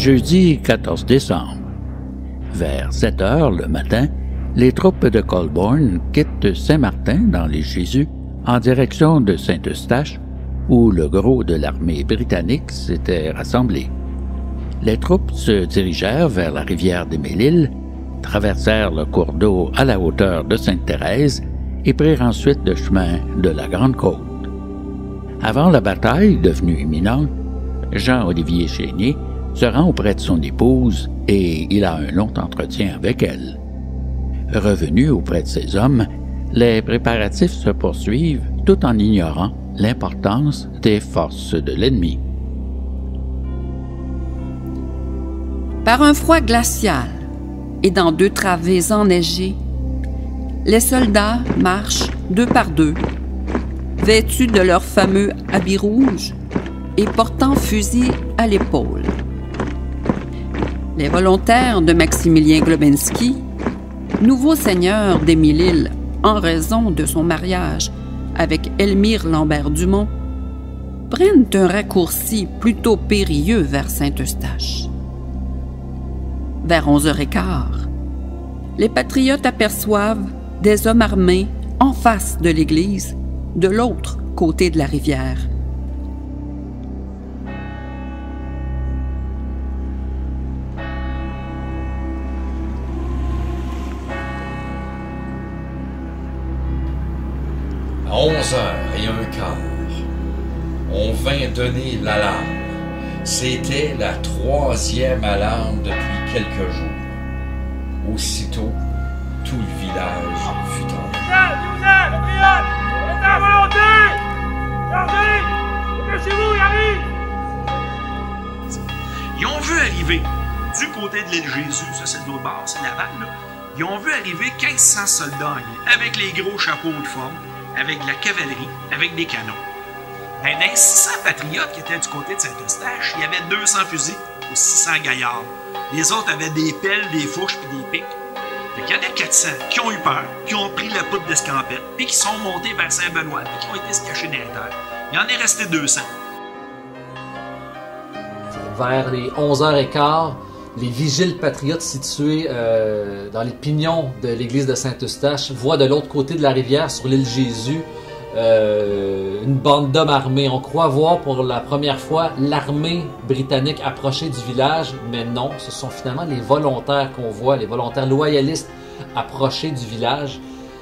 jeudi 14 décembre. Vers 7 heures le matin, les troupes de Colborne quittent Saint-Martin dans les Jésus en direction de Saint-Eustache, où le gros de l'armée britannique s'était rassemblé. Les troupes se dirigèrent vers la rivière des Mille-Îles, traversèrent le cours d'eau à la hauteur de Sainte-Thérèse et prirent ensuite le chemin de la Grande-Côte. Avant la bataille devenue imminente, Jean-Olivier Chénier se rend auprès de son épouse et il a un long entretien avec elle. Revenu auprès de ses hommes, les préparatifs se poursuivent tout en ignorant l'importance des forces de l'ennemi. Par un froid glacial et dans 2 travées enneigées, les soldats marchent 2 par 2, vêtus de leur fameux habit rouge et portant fusil à l'épaule. Les volontaires de Maximilien Globensky, nouveau seigneur des Mille-Îles en raison de son mariage avec Elmire Lambert-Dumont, prennent un raccourci plutôt périlleux vers Saint-Eustache. Vers 11h15, les patriotes aperçoivent des hommes armés en face de l'église, de l'autre côté de la rivière. À 11h15, on vint donner l'alarme. C'était la 3e alarme depuis quelques jours. Aussitôt, tout le village fut en Ils ont vu arriver, du côté de l'île Jésus, ça c'est de l'autre bord, c'est Laval, là. Ils ont vu arriver 1500 soldats anglais, avec les gros chapeaux de forme, avec de la cavalerie, avec des canons. Ben, dans les 600 patriotes qui étaient du côté de Saint-Eustache, il y avait 200 fusils aux 600 gaillards. Les autres avaient des pelles, des fourches et des pics. Il y en a 400 qui ont eu peur, qui ont pris la poudre d'escampette, puis qui sont montés vers Saint-Benoît, puis qui ont été se cacher dans les terres. Il en est resté 200. Vers les 11h15, les vigiles patriotes situés dans les pignons de l'église de Saint-Eustache voient de l'autre côté de la rivière, sur l'île Jésus, une bande d'hommes armés. On croit voir pour la première fois l'armée britannique approcher du village, mais non, ce sont finalement les volontaires qu'on voit, les volontaires loyalistes approcher du village.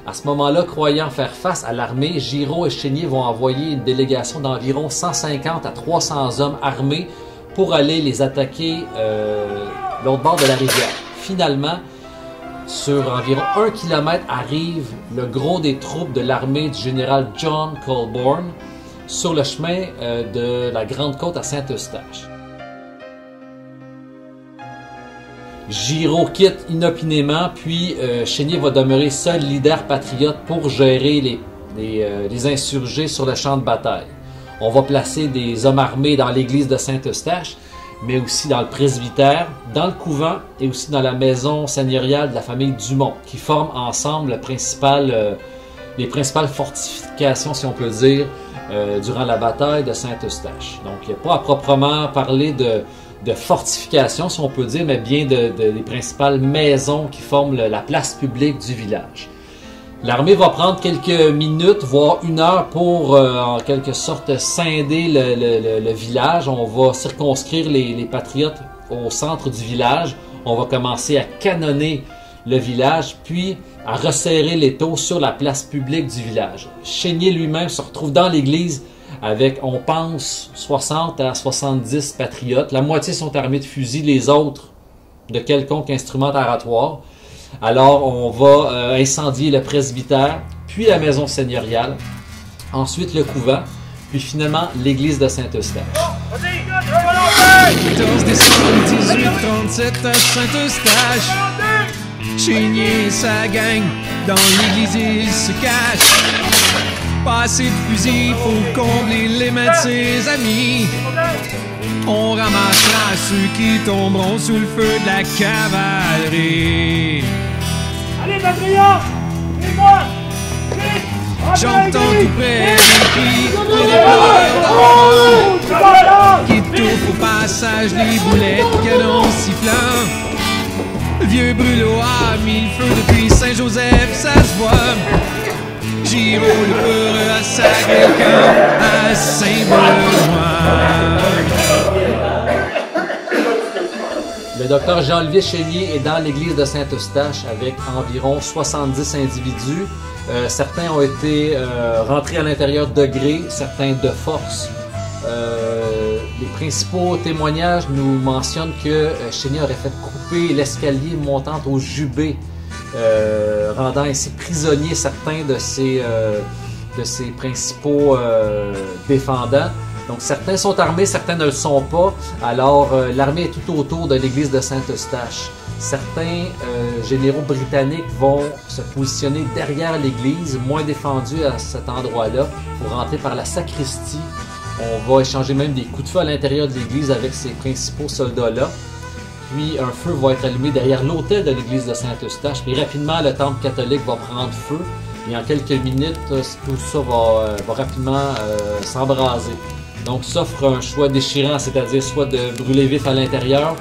À ce moment-là, croyant faire face à l'armée, Giraud et Chénier vont envoyer une délégation d'environ 150 à 300 hommes armés pour aller les attaquer l'autre bord de la rivière. Finalement, sur environ 1 kilomètre arrive le gros des troupes de l'armée du général John Colborne sur le chemin de la Grande-Côte à Saint-Eustache. Giraud quitte inopinément, puis Chénier va demeurer seul leader patriote pour gérer les insurgés sur le champ de bataille. On va placer des hommes armés dans l'église de Saint-Eustache, mais aussi dans le presbytère, dans le couvent et aussi dans la maison seigneuriale de la famille Dumont, qui forment ensemble les principales fortifications, si on peut dire, durant la bataille de Saint-Eustache. Donc, il n'y a pas à proprement parler de fortification, si on peut dire, mais bien des principales maisons qui forment la place publique du village. L'armée va prendre quelques minutes, voire 1 heure pour, en quelque sorte, scinder le village. On va circonscrire les patriotes au centre du village. On va commencer à canonner le village, puis à resserrer l'étau sur la place publique du village. Chénier lui-même se retrouve dans l'église avec, on pense, 60 à 70 patriotes. La moitié sont armés de fusils, les autres de quelconque instrument oratoire. Alors, on va incendier le presbytère, puis la maison seigneuriale, ensuite le couvent, puis finalement l'église de Saint-Eustache. 14 décembre 1837 à Saint-Eustache, Chénier et sa gang, dans l'église ils se cachent. Pas assez de fusils pour combler les mains de ses amis. On ramassera ceux qui tomberont sous le feu de la cavalerie. Allez, patriotes! Suivez-moi! J'entends tout près des cris et des pleurs qui Tout au passage, les boulets de canon sifflant. Le vieux brûlot a mis le feu depuis Saint-Joseph, ça se voit. Giro le peureux à Sacré-Cœur, à Saint-Benoît. Le docteur Jean-Olivier Chénier est dans l'église de Saint-Eustache avec environ 70 individus. Certains ont été rentrés à l'intérieur de gré, certains de force. Les principaux témoignages nous mentionnent que Chénier aurait fait couper l'escalier montant au jubé, rendant ainsi prisonniers certains de ses principaux défendants. Donc certains sont armés, certains ne le sont pas. Alors l'armée est tout autour de l'église de Saint-Eustache. Certains généraux britanniques vont se positionner derrière l'église, moins défendus à cet endroit-là, pour rentrer par la sacristie. On va échanger même des coups de feu à l'intérieur de l'église avec ces principaux soldats-là. Puis un feu va être allumé derrière l'autel de l'église de Saint-Eustache. Puis rapidement, le temple catholique va prendre feu. Et en quelques minutes, tout ça va rapidement s'embraser. Donc s'offre un choix déchirant, c'est-à-dire soit de brûler vif à l'intérieur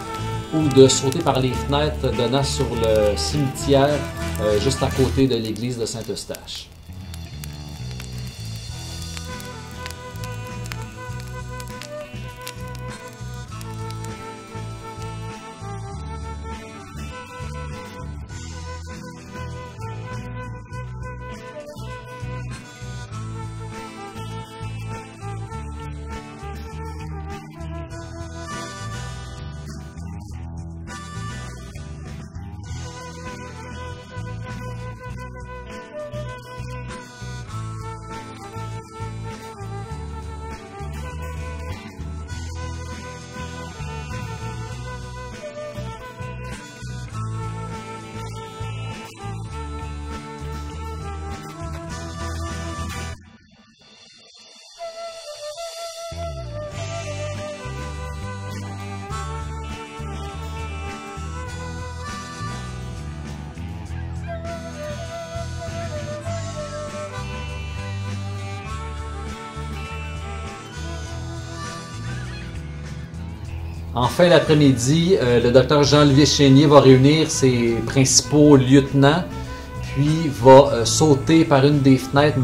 ou de sauter par les fenêtres donnant sur le cimetière juste à côté de l'église de Saint-Eustache. En fin d'après-midi, le docteur Jean-Olivier Chénier va réunir ses principaux lieutenants, puis va sauter par une des fenêtres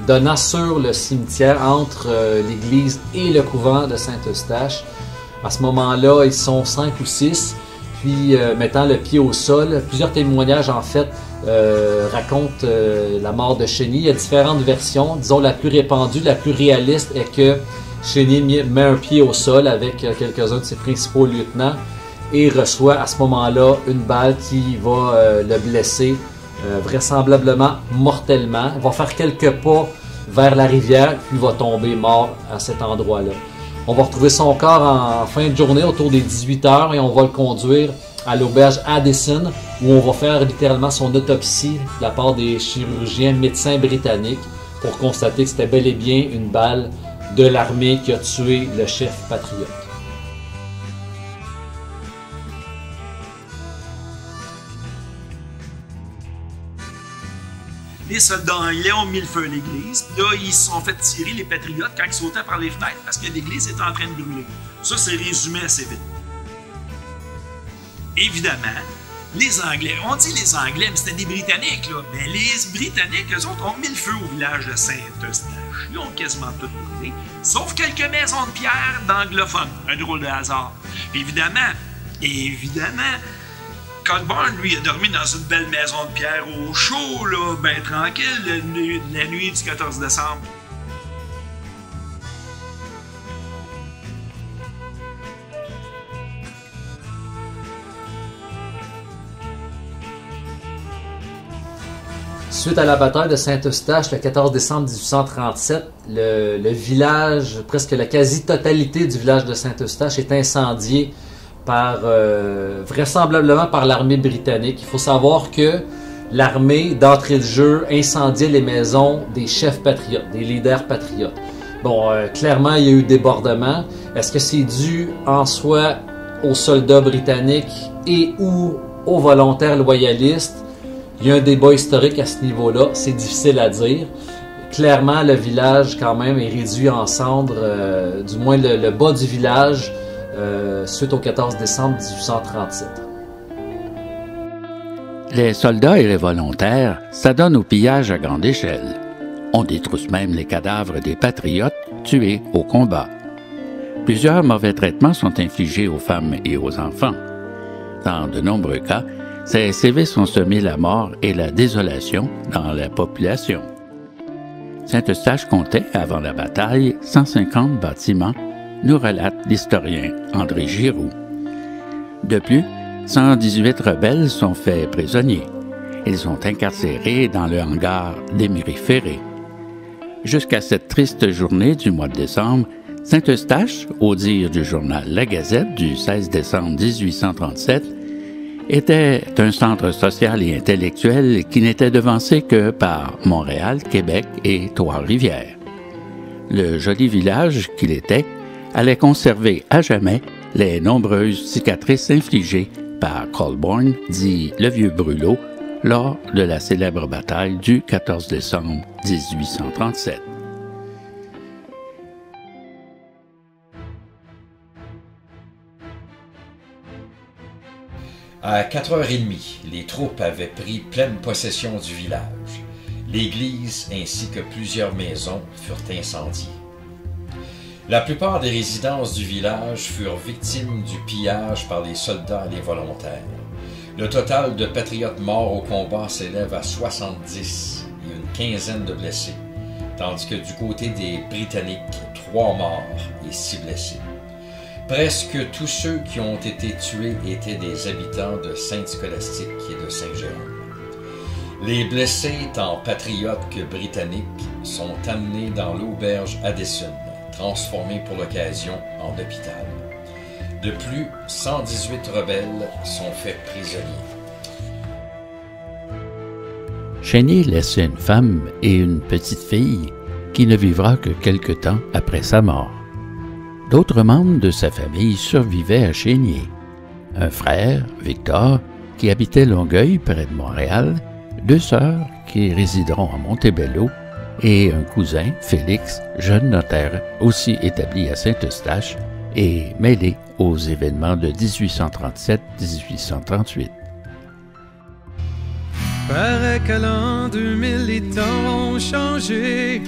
donnant sur le cimetière entre l'église et le couvent de Saint-Eustache. À ce moment-là, ils sont 5 ou 6, puis mettant le pied au sol. Plusieurs témoignages, en fait, racontent la mort de Chénier. Il y a différentes versions. Disons, la plus répandue, la plus réaliste est que Chénier met un pied au sol avec quelques-uns de ses principaux lieutenants et reçoit à ce moment-là une balle qui va le blesser vraisemblablement mortellement. Il va faire quelques pas vers la rivière puis va tomber mort à cet endroit-là. On va retrouver son corps en fin de journée autour des 18h et on va le conduire à l'auberge Addison où on va faire littéralement son autopsie de la part des chirurgiens médecins britanniques pour constater que c'était bel et bien une balle de l'armée qui a tué le chef patriote. Les soldats anglais ont mis le feu à l'église. Là, ils se sont fait tirer, les patriotes, quand ils sautaient par les fenêtres parce que l'église était en train de brûler. Ça, c'est résumé assez vite. Évidemment, les Anglais, on dit les Anglais, mais c'était des Britanniques, là. Mais les Britanniques, eux autres, ont mis le feu au village de Saint-Eustache. Ils ont quasiment tout brûlé, sauf quelques maisons de pierre d'anglophones. Un drôle de hasard. Puis évidemment, Colborne, lui, a dormi dans une belle maison de pierre au chaud, là, ben tranquille, la nuit du 14 décembre. Suite à la bataille de Saint-Eustache, le 14 décembre 1837, le village, presque la quasi-totalité du village de Saint-Eustache est incendié vraisemblablement par l'armée britannique. Il faut savoir que l'armée, d'entrée de jeu, incendiait les maisons des chefs patriotes, des leaders patriotes. Bon, clairement, il y a eu débordement. Est-ce que c'est dû en soi aux soldats britanniques et ou aux volontaires loyalistes? Il y a un débat historique à ce niveau-là, c'est difficile à dire. clairement, le village, quand même, est réduit en cendres, du moins le bas du village, suite au 14 décembre 1837. Les soldats et les volontaires s'adonnent au pillage à grande échelle. On détrousse même les cadavres des patriotes tués au combat. Plusieurs mauvais traitements sont infligés aux femmes et aux enfants. Dans de nombreux cas, ces sévices ont semé la mort et la désolation dans la population. Saint-Eustache comptait, avant la bataille, 150 bâtiments, nous relate l'historien André Giroux. De plus, 118 rebelles sont faits prisonniers. Ils sont incarcérés dans le hangar d'Émery-Ferré. Jusqu'à cette triste journée du mois de décembre, Saint-Eustache, au dire du journal La Gazette du 16 décembre 1837, était un centre social et intellectuel qui n'était devancé que par Montréal, Québec et Trois-Rivières. Le joli village qu'il était allait conserver à jamais les nombreuses cicatrices infligées par Colborne, dit le vieux Brûlot, lors de la célèbre bataille du 14 décembre 1837. À 4h30, les troupes avaient pris pleine possession du village. L'église ainsi que plusieurs maisons furent incendiées. La plupart des résidences du village furent victimes du pillage par les soldats et les volontaires. Le total de patriotes morts au combat s'élève à 70 et une quinzaine de blessés, tandis que du côté des Britanniques, 3 morts et 6 blessés. Presque tous ceux qui ont été tués étaient des habitants de Sainte-Scolastique et de Saint-Jérôme. Les blessés, tant patriotes que britanniques, sont amenés dans l'auberge Addison, transformée pour l'occasion en hôpital. De plus, 118 rebelles sont faits prisonniers. Chénier laissait une femme et une petite fille qui ne vivra que quelque temps après sa mort. D'autres membres de sa famille survivaient à Chénier. Un frère, Victor, qui habitait Longueuil, près de Montréal, 2 sœurs qui résideront à Montebello, et un cousin, Félix, jeune notaire aussi établi à Saint-Eustache et mêlé aux événements de 1837-1838. Paraît qu'à l'an 2000, les temps ont changé.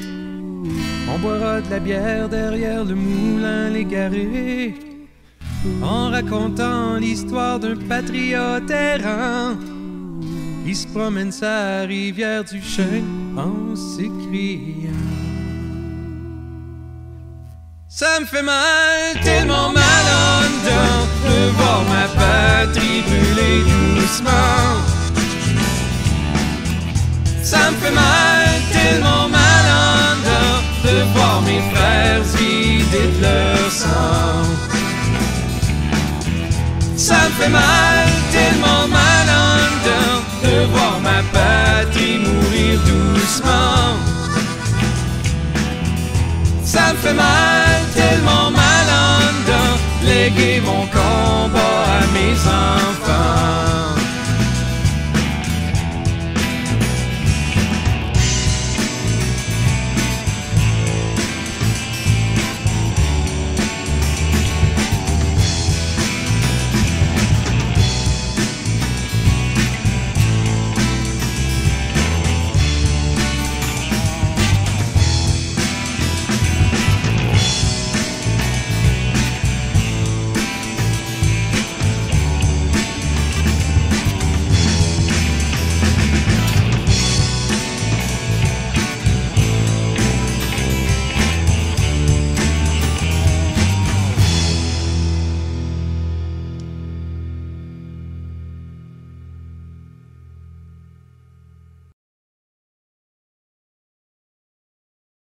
On boira de la bière derrière le moulin Légaré, en racontant l'histoire d'un patriote errant qui se promène sa rivière du Chêne en s'écriant. Ça me fait mal, tellement mal en dedans, de voir ma patrie brûler doucement. Ça me fait mal, tellement mal en dedans, de voir mes frères vider de leur sang. Ça me fait mal, tellement mal en dedans, de voir ma patrie mourir doucement. Ça me fait mal, tellement mal en dedans, léguer mon combat à mes enfants.